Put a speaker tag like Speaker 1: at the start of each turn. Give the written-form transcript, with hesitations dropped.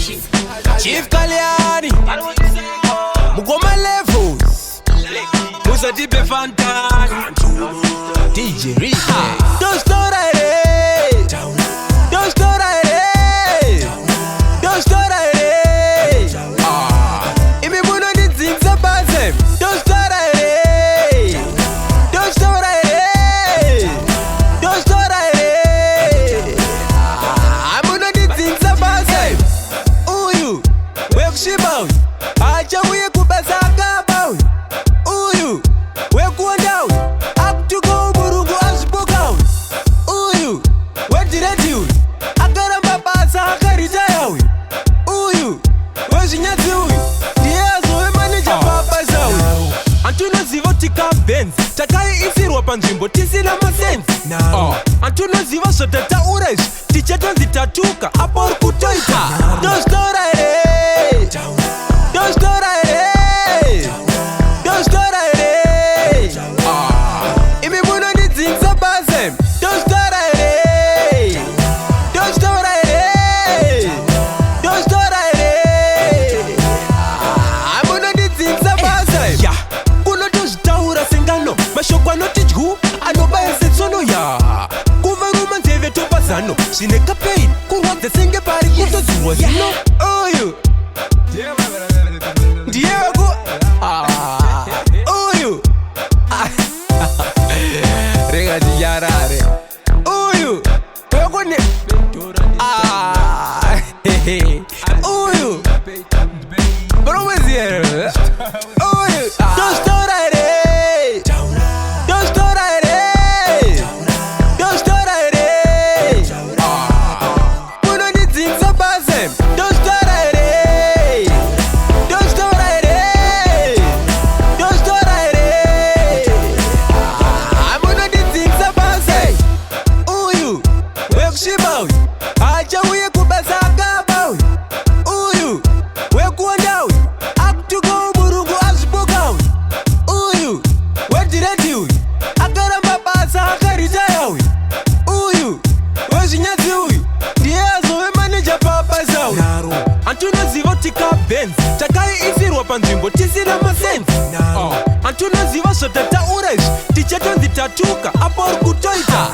Speaker 1: Chief Kalyani Mugoma levels Musa Dipe Fantan DJ Ricky Don't start it. Don't start it. Don't start it. Imi muno ni zinza bazem. Don't start it. Don't start it. Don't start it. Muno ni zinza bazem. Uyu wekushibawi acha uye kubazaka bawi. Uyu wekuondawi akutuko uburugu asipokawi. Uyu wedirediwi akaramba basa akaritayawi. Uyu wezvinyadziwi ndiye azove maneja pabazawi. Antunoziva tikabenz takaiisirwa panzvimbo tisina masenzi. Antunoziva zvotataura izvi tichatonzi tatuka apo uri kutoita. Dostora here. Dostora here. Dostora here. Imi munondidzinza bazem. Dostora here. Dostora here. Dostora here. Munondidzinza bazem. Kunotozvitaura sengano mashoko anoti dyu anobaya setsono ya kuvaruma nzeve topazano zvine kapeini kurwadza senge pari kutodzurwa zino. Uyu ndiye weku uyu rega ndiyarare. Uyu wekune uyu bromweziere. Uyu dostora here. Dostora here. Dostora here. Munondidzinza bazem. Dostora here. Dostora here. Dostora here. Munondidzinza bazem. Uyu wekushibawi acha uye kubazaka bawi. Uyu wekuondawi akutuko uburungu asipokawi. Uyu wedirediwi akaramba basa akaritayawi. Uyu wezvinyadziwi ndiye azove maneja pabazawi. Antunoziva tikabenz takaiisirwa panzvimbo tisina masenzi. Antunoziva zvotataura izvi tichatonzi tatuka apo uri kutoita.